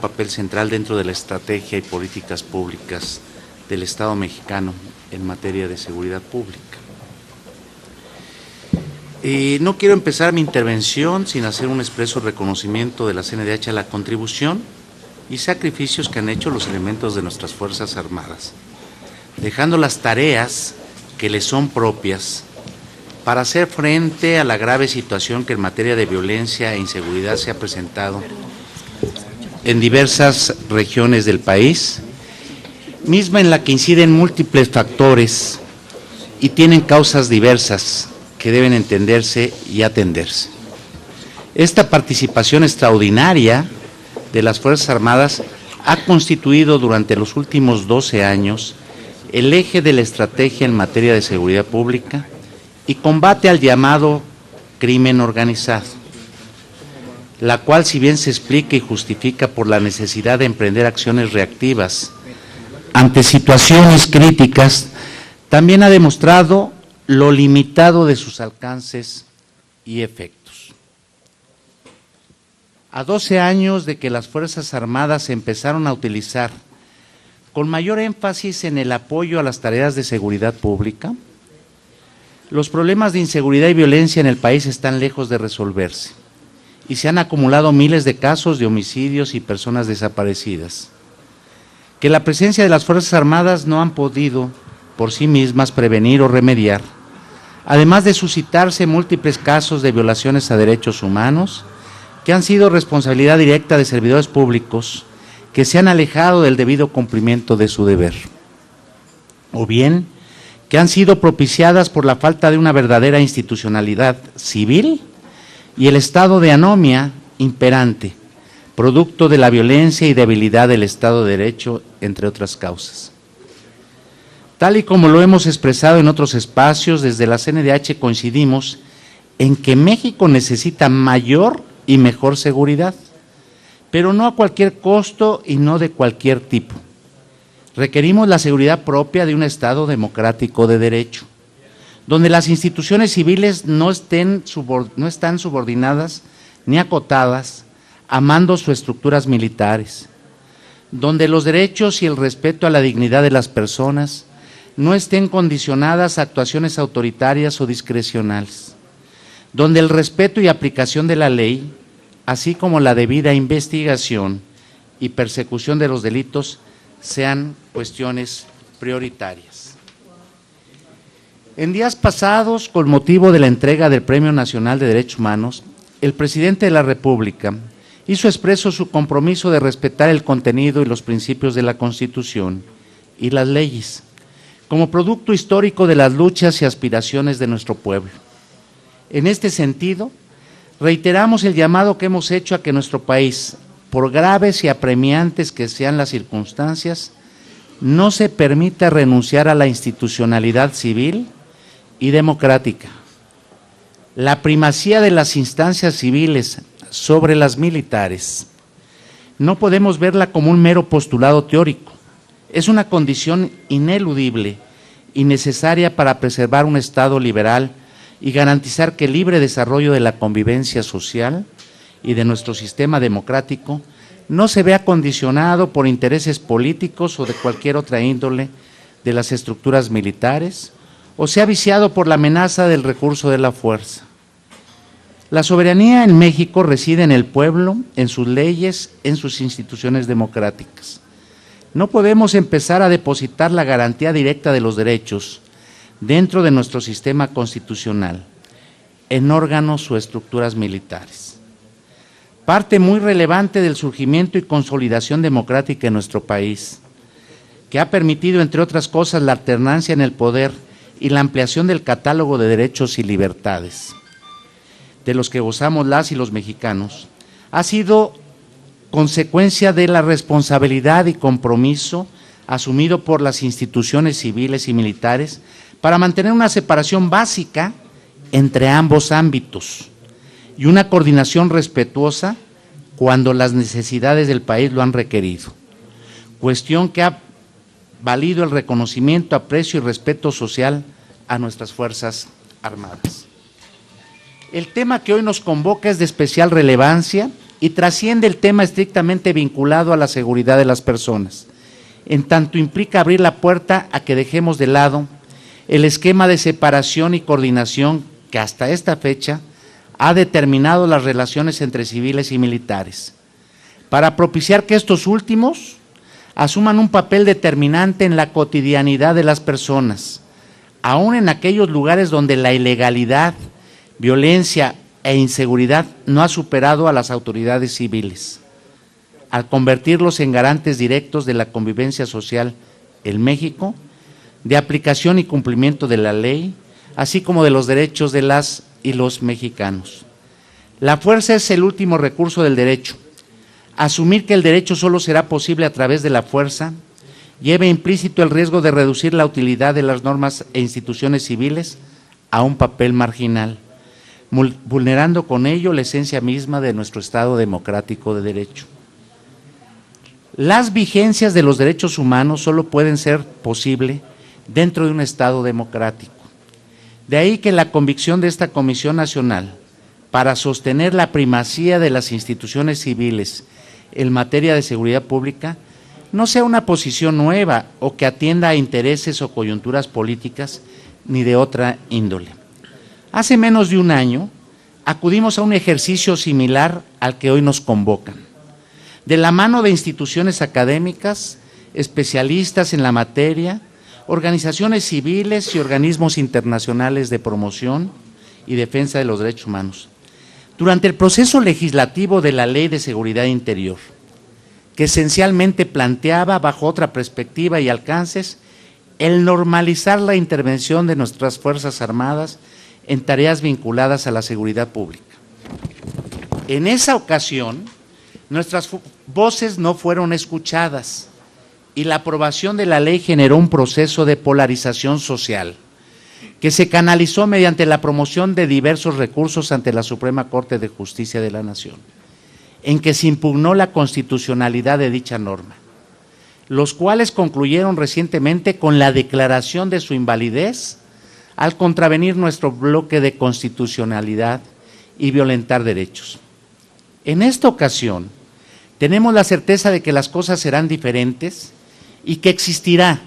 papel central dentro de la estrategia y políticas públicas del Estado mexicano en materia de seguridad pública. No quiero empezar mi intervención sin hacer un expreso reconocimiento de la CNDH a la contribución y sacrificios que han hecho los elementos de nuestras Fuerzas Armadas, dejando las tareas que les son propias para hacer frente a la grave situación que en materia de violencia e inseguridad se ha presentado en diversas regiones del país, misma en la que inciden múltiples factores y tienen causas diversas que deben entenderse y atenderse. Esta participación extraordinaria de las Fuerzas Armadas ha constituido durante los últimos 12 años el eje de la estrategia en materia de seguridad pública y combate al llamado crimen organizado, la cual, si bien se explica y justifica por la necesidad de emprender acciones reactivas ante situaciones críticas, también ha demostrado lo limitado de sus alcances y efectos. A 12 años de que las Fuerzas Armadas se empezaron a utilizar con mayor énfasis en el apoyo a las tareas de seguridad pública, los problemas de inseguridad y violencia en el país están lejos de resolverse y se han acumulado miles de casos de homicidios y personas desaparecidas, que la presencia de las Fuerzas Armadas no han podido por sí mismas prevenir o remediar, además de suscitarse múltiples casos de violaciones a derechos humanos que han sido responsabilidad directa de servidores públicos que se han alejado del debido cumplimiento de su deber, o bien que han sido propiciadas por la falta de una verdadera institucionalidad civil y el estado de anomia imperante, producto de la violencia y debilidad del Estado de Derecho, entre otras causas. Tal y como lo hemos expresado en otros espacios, desde la CNDH coincidimos en que México necesita mayor y mejor seguridad, pero no a cualquier costo y no de cualquier tipo. Requerimos la seguridad propia de un Estado democrático de derecho, donde las instituciones civiles no están subordinadas ni acotadas a mandos o estructuras militares, donde los derechos y el respeto a la dignidad de las personas no estén condicionadas a actuaciones autoritarias o discrecionales, donde el respeto y aplicación de la ley, así como la debida investigación y persecución de los delitos, sean cuestiones prioritarias. En días pasados, con motivo de la entrega del Premio Nacional de Derechos Humanos, el presidente de la República hizo expreso su compromiso de respetar el contenido y los principios de la Constitución y las leyes, como producto histórico de las luchas y aspiraciones de nuestro pueblo. En este sentido, reiteramos el llamado que hemos hecho a que nuestro país, por graves y apremiantes que sean las circunstancias, no se permita renunciar a la institucionalidad civil y democrática. La primacía de las instancias civiles sobre las militares no podemos verla como un mero postulado teórico. Es una condición ineludible y necesaria para preservar un Estado liberal y garantizar que el libre desarrollo de la convivencia social y de nuestro sistema democrático no se vea condicionado por intereses políticos o de cualquier otra índole de las estructuras militares, o sea viciado por la amenaza del recurso de la fuerza. La soberanía en México reside en el pueblo, en sus leyes, en sus instituciones democráticas. No podemos empezar a depositar la garantía directa de los derechos dentro de nuestro sistema constitucional, en órganos o estructuras militares. Parte muy relevante del surgimiento y consolidación democrática en nuestro país, que ha permitido, entre otras cosas, la alternancia en el poder y la ampliación del catálogo de derechos y libertades de los que gozamos las y los mexicanos, ha sido consecuencia de la responsabilidad y compromiso asumido por las instituciones civiles y militares para mantener una separación básica entre ambos ámbitos y una coordinación respetuosa cuando las necesidades del país lo han requerido, cuestión que ha valido el reconocimiento, aprecio y respeto social a nuestras Fuerzas Armadas. El tema que hoy nos convoca es de especial relevancia y trasciende el tema estrictamente vinculado a la seguridad de las personas, en tanto implica abrir la puerta a que dejemos de lado el esquema de separación y coordinación que hasta esta fecha ha determinado las relaciones entre civiles y militares, para propiciar que estos últimos asuman un papel determinante en la cotidianidad de las personas, aún en aquellos lugares donde la ilegalidad, violencia e inseguridad no ha superado a las autoridades civiles, al convertirlos en garantes directos de la convivencia social en México, de aplicación y cumplimiento de la ley, así como de los derechos de las y los mexicanos. La fuerza es el último recurso del derecho. Asumir que el derecho solo será posible a través de la fuerza lleva implícito el riesgo de reducir la utilidad de las normas e instituciones civiles a un papel marginal, vulnerando con ello la esencia misma de nuestro Estado democrático de derecho. Las vigencias de los derechos humanos solo pueden ser posible dentro de un Estado democrático. De ahí que la convicción de esta Comisión Nacional para sostener la primacía de las instituciones civiles en materia de seguridad pública no sea una posición nueva o que atienda a intereses o coyunturas políticas ni de otra índole. Hace menos de un año acudimos a un ejercicio similar al que hoy nos convocan. De la mano de instituciones académicas, especialistas en la materia, organizaciones civiles y organismos internacionales de promoción y defensa de los derechos humanos. Durante el proceso legislativo de la Ley de Seguridad Interior, que esencialmente planteaba bajo otra perspectiva y alcances el normalizar la intervención de nuestras Fuerzas Armadas en tareas vinculadas a la seguridad pública. En esa ocasión, nuestras voces no fueron escuchadas y la aprobación de la ley generó un proceso de polarización social que se canalizó mediante la promoción de diversos recursos ante la Suprema Corte de Justicia de la Nación, en que se impugnó la constitucionalidad de dicha norma, los cuales concluyeron recientemente con la declaración de su invalidez al contravenir nuestro bloque de constitucionalidad y violentar derechos. En esta ocasión, tenemos la certeza de que las cosas serán diferentes y que existirá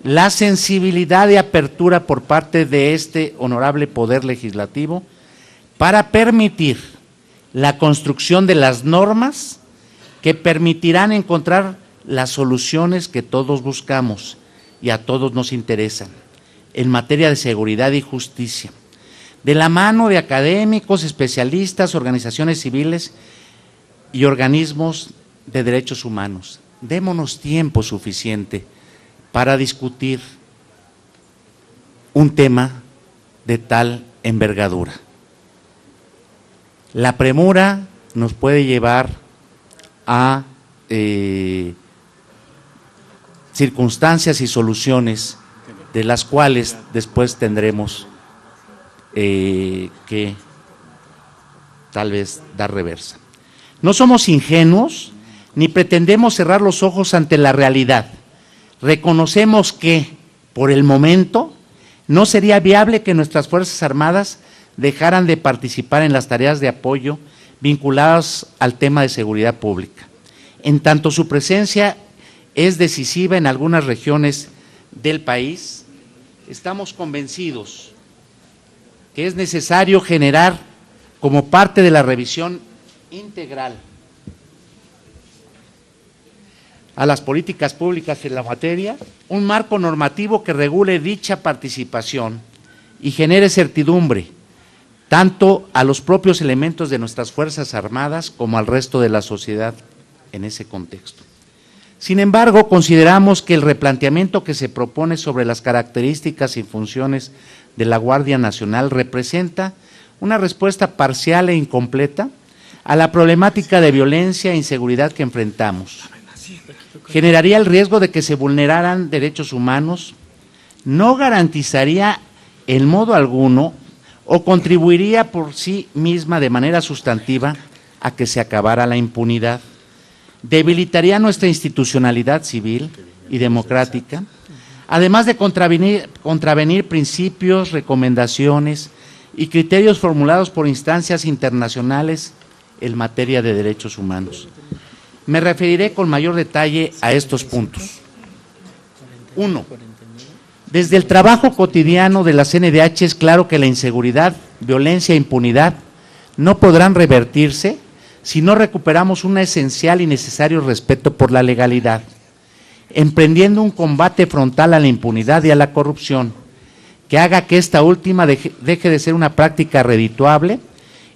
la sensibilidad de apertura por parte de este honorable Poder Legislativo para permitir la construcción de las normas que permitirán encontrar las soluciones que todos buscamos y a todos nos interesan en materia de seguridad y justicia, de la mano de académicos, especialistas, organizaciones civiles y organismos de derechos humanos. Démonos tiempo suficiente para discutir un tema de tal envergadura. La premura nos puede llevar a circunstancias y soluciones de las cuales después tendremos que tal vez dar reversa. No somos ingenuos ni pretendemos cerrar los ojos ante la realidad. Reconocemos que, por el momento, no sería viable que nuestras Fuerzas Armadas dejaran de participar en las tareas de apoyo vinculadas al tema de seguridad pública, en tanto su presencia es decisiva en algunas regiones del país. Estamos convencidos que es necesario generar, como parte de la revisión integral a las políticas públicas en la materia, un marco normativo que regule dicha participación y genere certidumbre tanto a los propios elementos de nuestras Fuerzas Armadas como al resto de la sociedad en ese contexto. Sin embargo, consideramos que el replanteamiento que se propone sobre las características y funciones de la Guardia Nacional representa una respuesta parcial e incompleta a la problemática de violencia e inseguridad que enfrentamos. Generaría el riesgo de que se vulneraran derechos humanos, no garantizaría en modo alguno o contribuiría por sí misma de manera sustantiva a que se acabara la impunidad. Debilitaría nuestra institucionalidad civil y democrática, además de contravenir principios, recomendaciones y criterios formulados por instancias internacionales en materia de derechos humanos. Me referiré con mayor detalle a estos puntos. 1. Desde el trabajo cotidiano de la CNDH es claro que la inseguridad, violencia e impunidad no podrán revertirse si no recuperamos un esencial y necesario respeto por la legalidad, emprendiendo un combate frontal a la impunidad y a la corrupción, que haga que esta última deje de ser una práctica redituable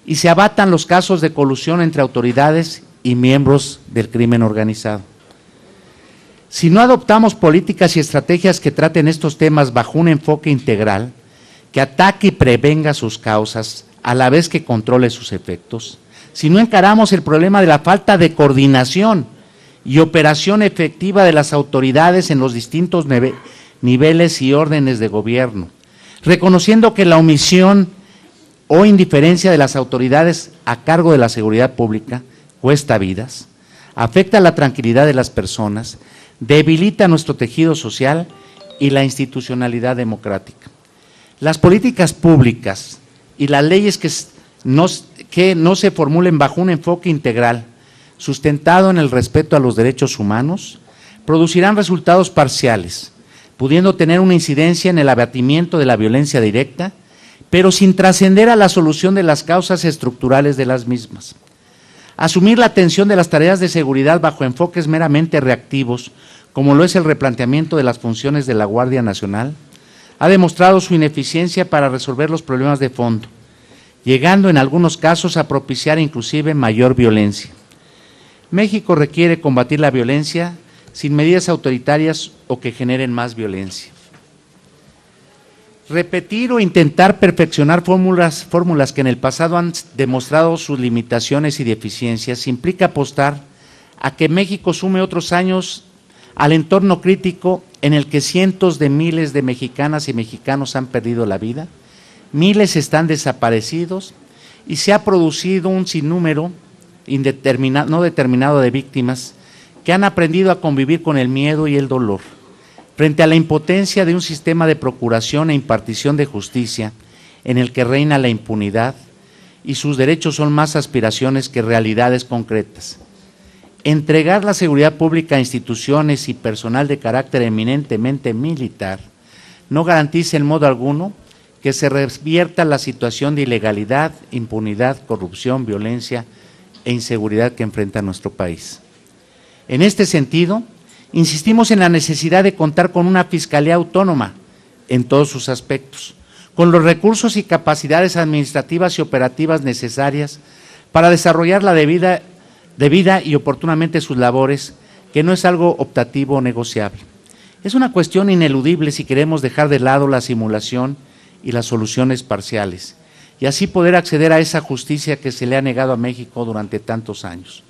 y se abatan los casos de colusión entre autoridades y miembros del crimen organizado. Si no adoptamos políticas y estrategias que traten estos temas bajo un enfoque integral, que ataque y prevenga sus causas, a la vez que controle sus efectos, si no encaramos el problema de la falta de coordinación y operación efectiva de las autoridades en los distintos niveles y órdenes de gobierno, reconociendo que la omisión o indiferencia de las autoridades a cargo de la seguridad pública cuesta vidas, afecta la tranquilidad de las personas, debilita nuestro tejido social y la institucionalidad democrática. Las políticas públicas y las leyes que no se formulen bajo un enfoque integral, sustentado en el respeto a los derechos humanos, producirán resultados parciales, pudiendo tener una incidencia en el abatimiento de la violencia directa, pero sin trascender a la solución de las causas estructurales de las mismas. Asumir la atención de las tareas de seguridad bajo enfoques meramente reactivos, como lo es el replanteamiento de las funciones de la Guardia Nacional, ha demostrado su ineficiencia para resolver los problemas de fondo, llegando en algunos casos a propiciar inclusive mayor violencia. México requiere combatir la violencia sin medidas autoritarias o que generen más violencia. Repetir o intentar perfeccionar fórmulas que en el pasado han demostrado sus limitaciones y deficiencias implica apostar a que México sume otros años al entorno crítico en el que cientos de miles de mexicanas y mexicanos han perdido la vida, miles están desaparecidos y se ha producido un sinnúmero no determinado de víctimas que han aprendido a convivir con el miedo y el dolor, frente a la impotencia de un sistema de procuración e impartición de justicia en el que reina la impunidad y sus derechos son más aspiraciones que realidades concretas. Entregar la seguridad pública a instituciones y personal de carácter eminentemente militar no garantiza en modo alguno que se revierta la situación de ilegalidad, impunidad, corrupción, violencia e inseguridad que enfrenta nuestro país. En este sentido, insistimos en la necesidad de contar con una fiscalía autónoma en todos sus aspectos, con los recursos y capacidades administrativas y operativas necesarias para desarrollar la debida y oportunamente sus labores, que no es algo optativo o negociable. Es una cuestión ineludible si queremos dejar de lado la simulación y las soluciones parciales, y así poder acceder a esa justicia que se le ha negado a México durante tantos años.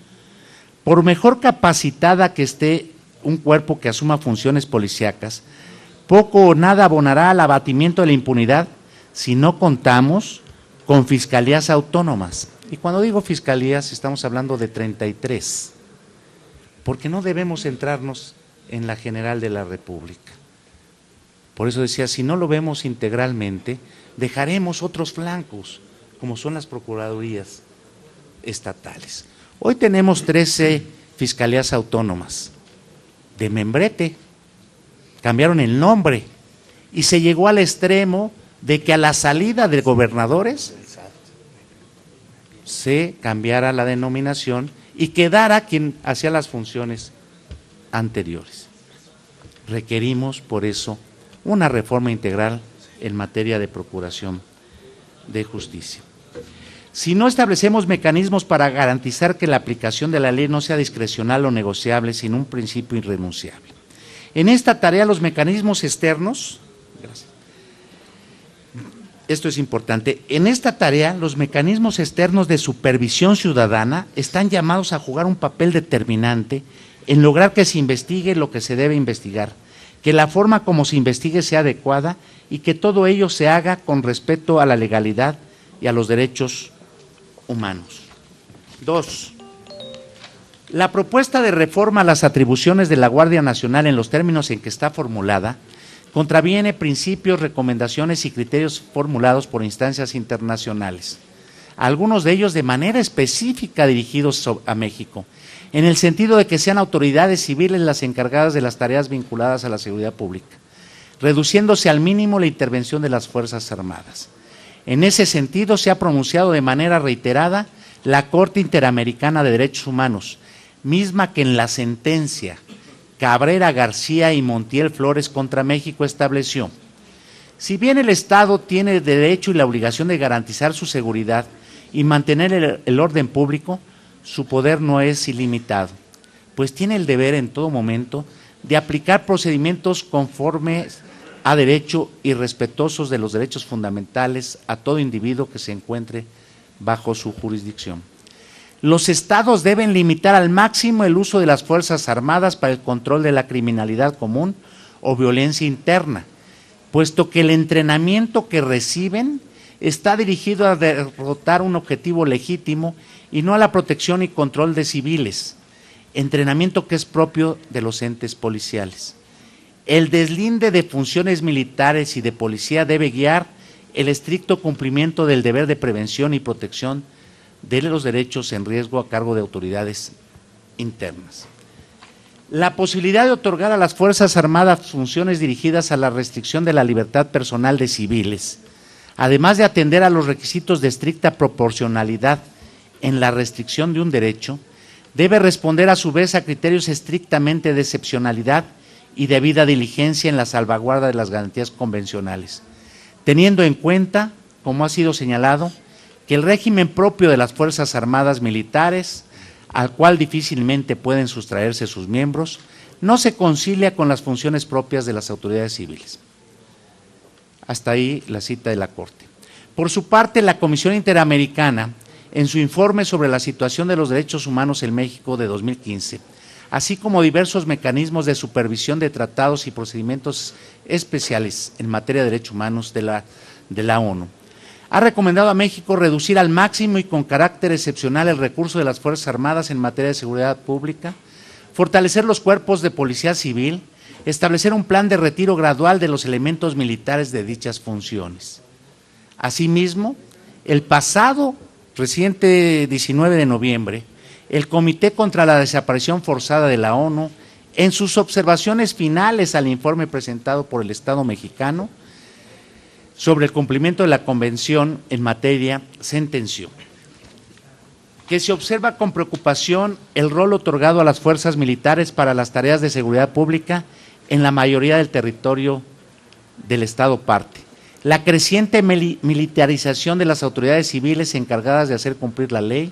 Por mejor capacitada que esté un cuerpo que asuma funciones policíacas, poco o nada abonará al abatimiento de la impunidad si no contamos con fiscalías autónomas. Y cuando digo fiscalías estamos hablando de 33, porque no debemos centrarnos en la General de la República. Por eso decía, si no lo vemos integralmente, dejaremos otros flancos, como son las procuradurías estatales. Hoy tenemos 13 fiscalías autónomas, de membrete, cambiaron el nombre y se llegó al extremo de que a la salida de gobernadores se cambiara la denominación y quedara quien hacía las funciones anteriores. Requerimos, por eso, una reforma integral en materia de procuración de justicia. Si no establecemos mecanismos para garantizar que la aplicación de la ley no sea discrecional o negociable, sino un principio irrenunciable. En esta tarea los mecanismos externos, gracias, esto es importante, en esta tarea los mecanismos externos de supervisión ciudadana están llamados a jugar un papel determinante en lograr que se investigue lo que se debe investigar, que la forma como se investigue sea adecuada y que todo ello se haga con respeto a la legalidad y a los derechos humanos. 2. La propuesta de reforma a las atribuciones de la Guardia Nacional en los términos en que está formulada contraviene principios, recomendaciones y criterios formulados por instancias internacionales, algunos de ellos de manera específica dirigidos a México, en el sentido de que sean autoridades civiles las encargadas de las tareas vinculadas a la seguridad pública, reduciéndose al mínimo la intervención de las Fuerzas Armadas. En ese sentido, se ha pronunciado de manera reiterada la Corte Interamericana de Derechos Humanos, misma que en la sentencia Cabrera García y Montiel Flores contra México estableció: si bien el Estado tiene el derecho y la obligación de garantizar su seguridad y mantener el orden público, su poder no es ilimitado, pues tiene el deber en todo momento de aplicar procedimientos conformes a derecho y respetuosos de los derechos fundamentales a todo individuo que se encuentre bajo su jurisdicción. Los estados deben limitar al máximo el uso de las Fuerzas Armadas para el control de la criminalidad común o violencia interna, puesto que el entrenamiento que reciben está dirigido a derrotar un objetivo legítimo y no a la protección y control de civiles, entrenamiento que es propio de los entes policiales. El deslinde de funciones militares y de policía debe guiar el estricto cumplimiento del deber de prevención y protección de los derechos en riesgo a cargo de autoridades internas. La posibilidad de otorgar a las Fuerzas Armadas funciones dirigidas a la restricción de la libertad personal de civiles, además de atender a los requisitos de estricta proporcionalidad en la restricción de un derecho, debe responder a su vez a criterios estrictamente de excepcionalidad y debida diligencia en la salvaguarda de las garantías convencionales, teniendo en cuenta, como ha sido señalado, que el régimen propio de las Fuerzas Armadas militares, al cual difícilmente pueden sustraerse sus miembros, no se concilia con las funciones propias de las autoridades civiles. Hasta ahí la cita de la Corte. Por su parte, la Comisión Interamericana, en su informe sobre la situación de los derechos humanos en México de 2015, así como diversos mecanismos de supervisión de tratados y procedimientos especiales en materia de derechos humanos de la ONU, ha recomendado a México reducir al máximo y con carácter excepcional el recurso de las Fuerzas Armadas en materia de seguridad pública, fortalecer los cuerpos de policía civil, establecer un plan de retiro gradual de los elementos militares de dichas funciones. Asimismo, el pasado reciente 19 de noviembre, el Comité contra la Desaparición Forzada de la ONU, en sus observaciones finales al informe presentado por el Estado mexicano sobre el cumplimiento de la Convención en materia, sentenció que se observa con preocupación el rol otorgado a las fuerzas militares para las tareas de seguridad pública en la mayoría del territorio del Estado parte, la creciente militarización de las autoridades civiles encargadas de hacer cumplir la ley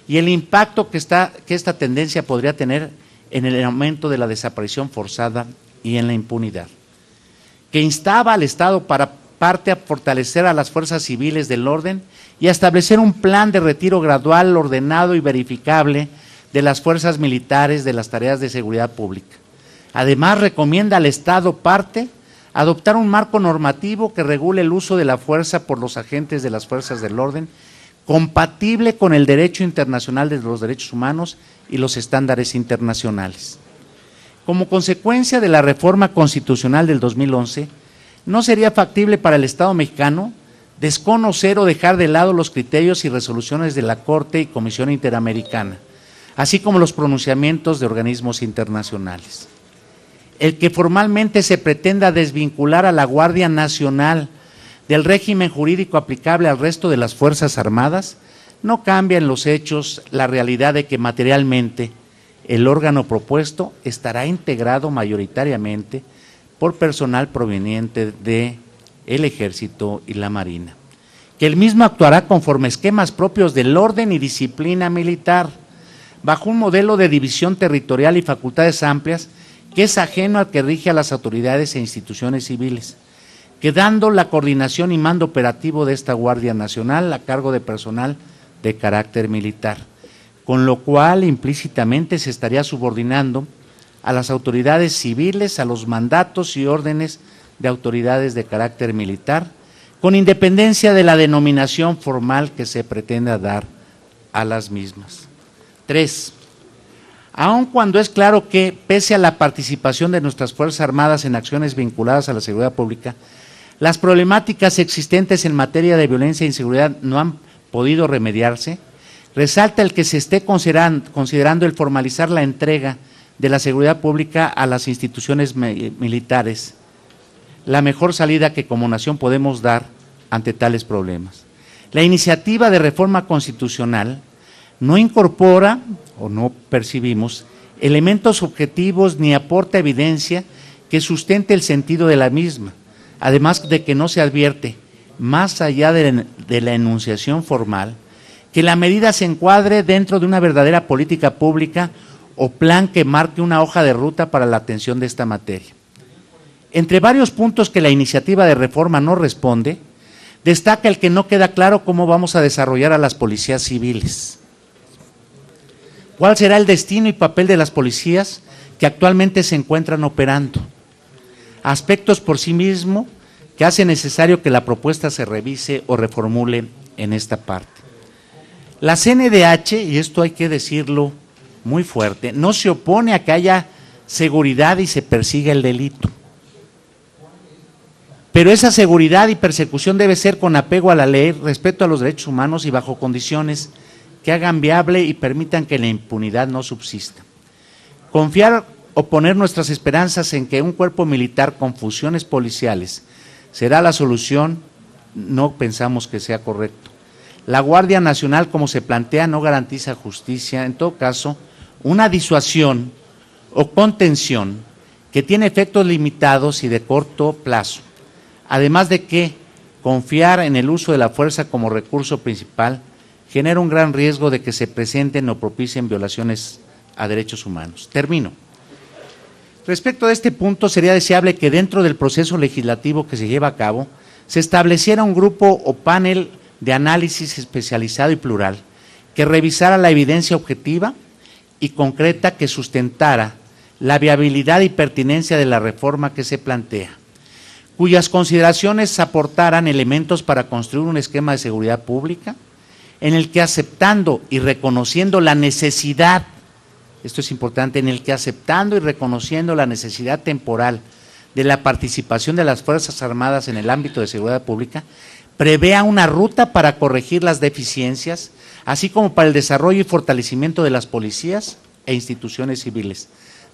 y el impacto que esta tendencia podría tener en el aumento de la desaparición forzada y en la impunidad, que instaba al Estado para parte a fortalecer a las fuerzas civiles del orden y a establecer un plan de retiro gradual, ordenado y verificable de las fuerzas militares de las tareas de seguridad pública. Además, recomienda al Estado parte adoptar un marco normativo que regule el uso de la fuerza por los agentes de las fuerzas del orden, compatible con el derecho internacional de los derechos humanos y los estándares internacionales. Como consecuencia de la reforma constitucional del 2011, no sería factible para el Estado mexicano desconocer o dejar de lado los criterios y resoluciones de la Corte y Comisión Interamericana, así como los pronunciamientos de organismos internacionales. El que formalmente se pretenda desvincular a la Guardia Nacional del régimen jurídico aplicable al resto de las Fuerzas Armadas no cambia en los hechos la realidad de que materialmente el órgano propuesto estará integrado mayoritariamente por personal proveniente del Ejército y la Marina, que el mismo actuará conforme esquemas propios del orden y disciplina militar, bajo un modelo de división territorial y facultades amplias que es ajeno al que rige a las autoridades e instituciones civiles, quedando la coordinación y mando operativo de esta Guardia Nacional a cargo de personal de carácter militar, con lo cual implícitamente se estaría subordinando a las autoridades civiles a los mandatos y órdenes de autoridades de carácter militar, con independencia de la denominación formal que se pretenda dar a las mismas. 3. Aun cuando es claro que, pese a la participación de nuestras Fuerzas Armadas en acciones vinculadas a la seguridad pública, las problemáticas existentes en materia de violencia e inseguridad no han podido remediarse, resalta el que se esté considerando el formalizar la entrega de la seguridad pública a las instituciones militares, la mejor salida que como nación podemos dar ante tales problemas. La iniciativa de reforma constitucional no incorpora, o no percibimos, elementos objetivos ni aporta evidencia que sustente el sentido de la misma, además de que no se advierte, más allá de la enunciación formal, que la medida se encuadre dentro de una verdadera política pública o plan que marque una hoja de ruta para la atención de esta materia. Entre varios puntos que la iniciativa de reforma no responde, destaca el que no queda claro cómo vamos a desarrollar a las policías civiles. ¿Cuál será el destino y papel de las policías que actualmente se encuentran operando? Aspectos por sí mismo que hace necesario que la propuesta se revise o reformule en esta parte. La CNDH, y esto hay que decirlo muy fuerte, no se opone a que haya seguridad y se persiga el delito. Pero esa seguridad y persecución debe ser con apego a la ley, respeto a los derechos humanos y bajo condiciones que hagan viable y permitan que la impunidad no subsista. Confiar o poner nuestras esperanzas en que un cuerpo militar con funciones policiales será la solución, no pensamos que sea correcto. La Guardia Nacional, como se plantea, no garantiza justicia, en todo caso, una disuasión o contención que tiene efectos limitados y de corto plazo. Además de que confiar en el uso de la fuerza como recurso principal genera un gran riesgo de que se presenten o propicien violaciones a derechos humanos. Termino. Respecto a este punto, sería deseable que dentro del proceso legislativo que se lleva a cabo, se estableciera un grupo o panel de análisis especializado y plural que revisara la evidencia objetiva y concreta que sustentara la viabilidad y pertinencia de la reforma que se plantea, cuyas consideraciones aportaran elementos para construir un esquema de seguridad pública en el que aceptando y reconociendo la necesidad, esto es importante, en el que aceptando y reconociendo la necesidad temporal de la participación de las Fuerzas Armadas en el ámbito de seguridad pública, prevea una ruta para corregir las deficiencias, así como para el desarrollo y fortalecimiento de las policías e instituciones civiles,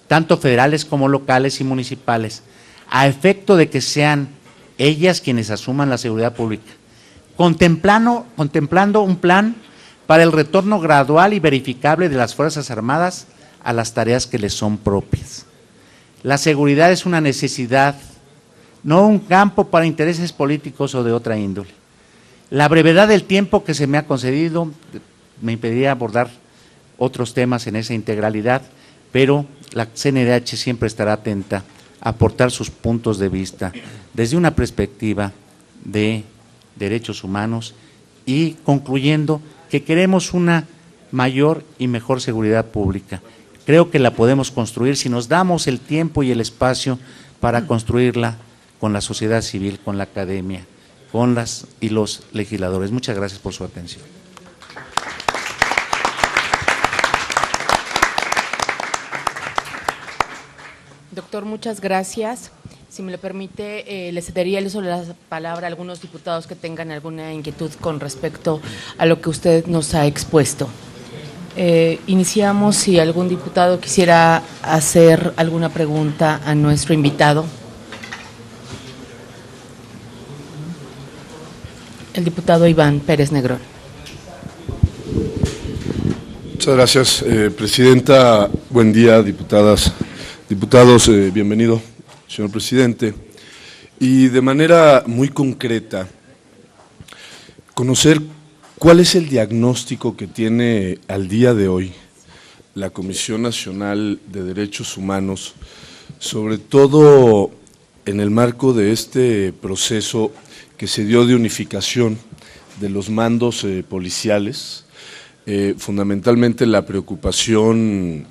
tanto federales como locales y municipales, a efecto de que sean ellas quienes asuman la seguridad pública, contemplando un plan para el retorno gradual y verificable de las Fuerzas Armadas a las tareas que les son propias. La seguridad es una necesidad, no un campo para intereses políticos o de otra índole. La brevedad del tiempo que se me ha concedido me impediría abordar otros temas en esa integralidad, pero la CNDH siempre estará atenta a aportar sus puntos de vista desde una perspectiva de derechos humanos y concluyendo que queremos una mayor y mejor seguridad pública. Creo que la podemos construir si nos damos el tiempo y el espacio para construirla con la sociedad civil, con la academia, con las y los legisladores. Muchas gracias por su atención. Doctor, muchas gracias. Si me lo permite, le cedería el uso de la palabra a algunos diputados que tengan alguna inquietud con respecto a lo que usted nos ha expuesto. Iniciamos si algún diputado quisiera hacer alguna pregunta a nuestro invitado. El diputado Iván Pérez Negrón. Muchas gracias, presidenta. Buen día, diputadas, diputados. Bienvenido, señor presidente. Y de manera muy concreta, conocer cuál es el diagnóstico que tiene al día de hoy la Comisión Nacional de Derechos Humanos, sobre todo en el marco de este proceso que se dio de unificación de los mandos policiales, fundamentalmente la preocupación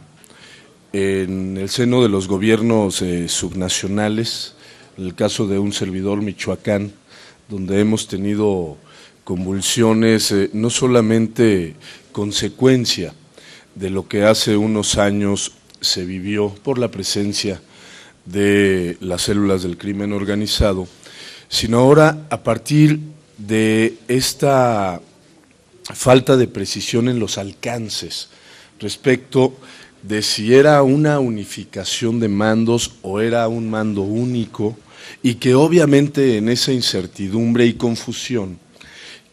en el seno de los gobiernos subnacionales, en el caso de un servidor Michoacán, donde hemos tenido convulsiones, no solamente consecuencia de lo que hace unos años se vivió por la presencia de las células del crimen organizado, sino ahora a partir de esta falta de precisión en los alcances respecto de si era una unificación de mandos o era un mando único, y que obviamente en esa incertidumbre y confusión,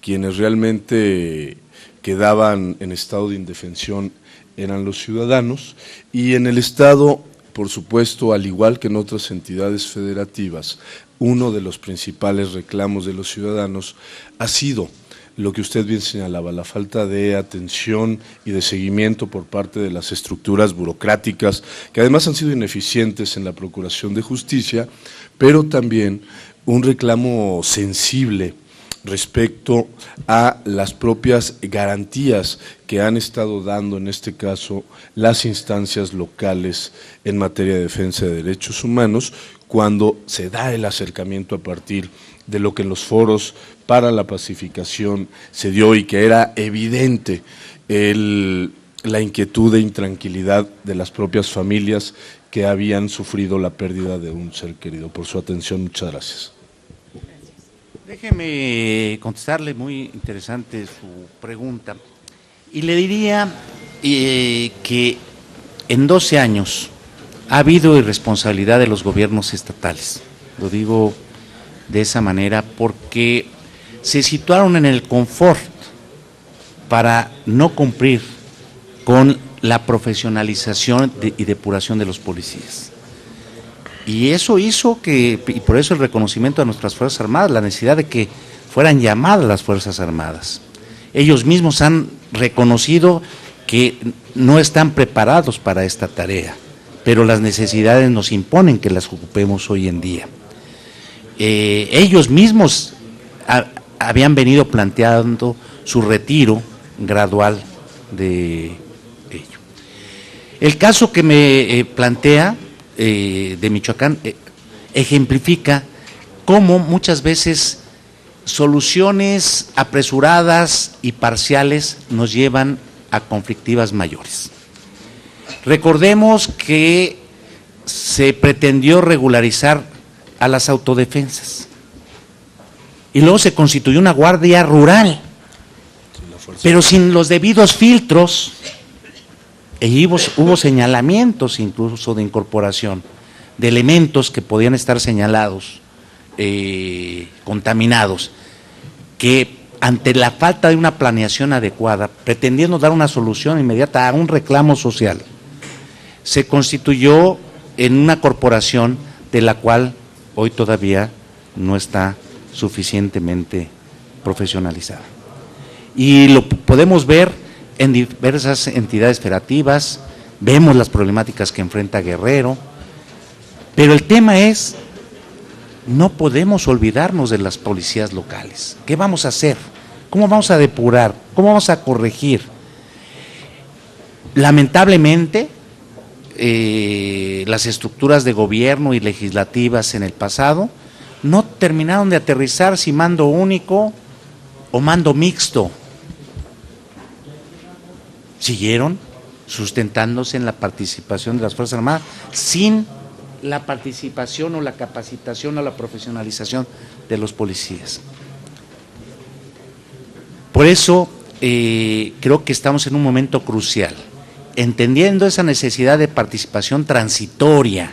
quienes realmente quedaban en estado de indefensión eran los ciudadanos, y en el Estado, por supuesto, al igual que en otras entidades federativas, uno de los principales reclamos de los ciudadanos ha sido lo que usted bien señalaba, la falta de atención y de seguimiento por parte de las estructuras burocráticas, que además han sido ineficientes en la procuración de justicia, pero también un reclamo sensible respecto a las propias garantías que han estado dando, en este caso, las instancias locales en materia de defensa de derechos humanos, cuando se da el acercamiento a partir de lo que en los foros para la pacificación se dio y que era evidente la inquietud e intranquilidad de las propias familias que habían sufrido la pérdida de un ser querido. Por su atención, muchas gracias. Déjeme contestarle, muy interesante su pregunta. Y le diría que en 12 años ha habido irresponsabilidad de los gobiernos estatales. Lo digo de esa manera porque se situaron en el confort para no cumplir con la profesionalización y depuración de los policías. Y eso hizo que, y por eso el reconocimiento a nuestras Fuerzas Armadas, la necesidad de que fueran llamadas las Fuerzas Armadas. Ellos mismos han reconocido que no están preparados para esta tarea, pero las necesidades nos imponen que las ocupemos hoy en día. Ellos mismos habían venido planteando su retiro gradual de ello. El caso que me plantea de Michoacán ejemplifica cómo muchas veces soluciones apresuradas y parciales nos llevan a conflictivas mayores. Recordemos que se pretendió regularizar a las autodefensas y luego se constituyó una guardia rural, pero sin los debidos filtros, hubo señalamientos incluso de incorporación de elementos que podían estar señalados, contaminados, que ante la falta de una planeación adecuada, pretendiendo dar una solución inmediata a un reclamo social, se constituyó en una corporación de la cual hoy todavía no está suficientemente profesionalizada. Y lo podemos ver en diversas entidades federativas, vemos las problemáticas que enfrenta Guerrero, pero el tema es, no podemos olvidarnos de las policías locales. ¿Qué vamos a hacer? ¿Cómo vamos a depurar? ¿Cómo vamos a corregir? Lamentablemente, las estructuras de gobierno y legislativas en el pasado no terminaron de aterrizar si mando único o mando mixto. Siguieron sustentándose en la participación de las Fuerzas Armadas sin la participación o la capacitación o la profesionalización de los policías. Por eso creo que estamos en un momento crucial, entendiendo esa necesidad de participación transitoria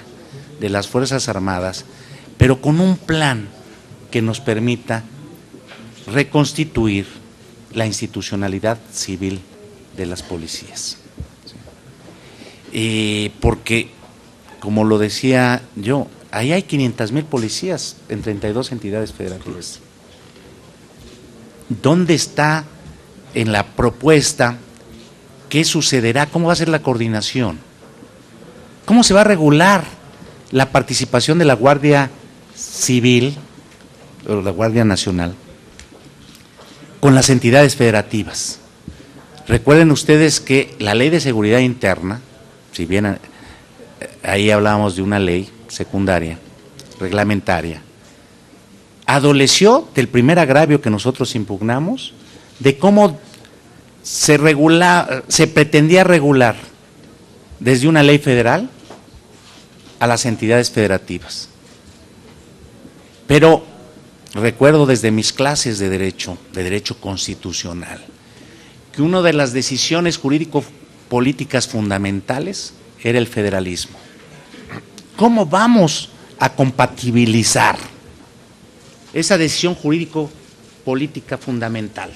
de las Fuerzas Armadas, pero con un plan que nos permita reconstituir la institucionalidad civil de las policías. Porque, como lo decía yo, ahí hay 500,000 policías en 32 entidades federativas. ¿Dónde está en la propuesta? ¿Qué sucederá? ¿Cómo va a ser la coordinación? ¿Cómo se va a regular la participación de la Guardia Civil o la Guardia Nacional con las entidades federativas? Recuerden ustedes que la Ley de Seguridad Interna, si bien ahí hablábamos de una ley secundaria, reglamentaria, adoleció del primer agravio que nosotros impugnamos, de cómo se pretendía regular desde una ley federal a las entidades federativas. Pero recuerdo desde mis clases de derecho constitucional, que una de las decisiones jurídico-políticas fundamentales era el federalismo. ¿Cómo vamos a compatibilizar esa decisión jurídico-política fundamental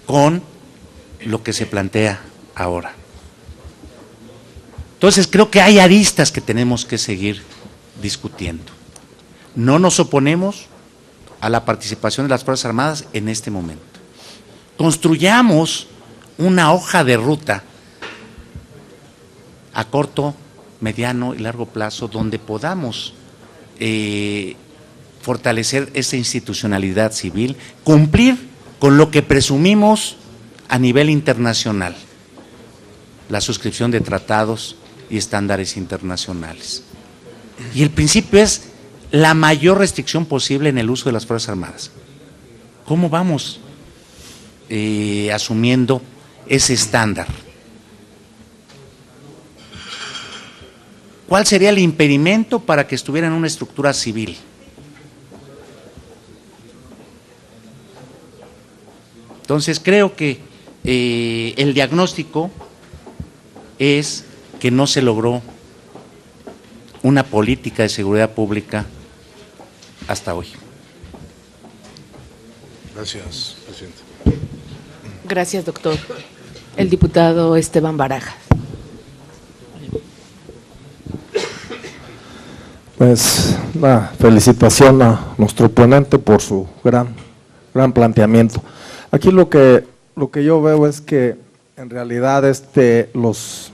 con lo que se plantea ahora? Entonces creo que hay aristas que tenemos que seguir discutiendo. No nos oponemos a la participación de las Fuerzas Armadas en este momento. Construyamos una hoja de ruta a corto, mediano y largo plazo donde podamos fortalecer esa institucionalidad civil, cumplir con lo que presumimos a nivel internacional, la suscripción de tratados y estándares internacionales. Y el principio es la mayor restricción posible en el uso de las Fuerzas Armadas. ¿Cómo vamos asumiendo ese estándar? ¿Cuál sería el impedimento para que estuviera en una estructura civil? Entonces creo que el diagnóstico es que no se logró una política de seguridad pública hasta hoy. Gracias, presidente. Gracias, doctor. El diputado Esteban Barajas. Pues una felicitación a nuestro ponente por su gran planteamiento. Aquí lo que yo veo es que en realidad los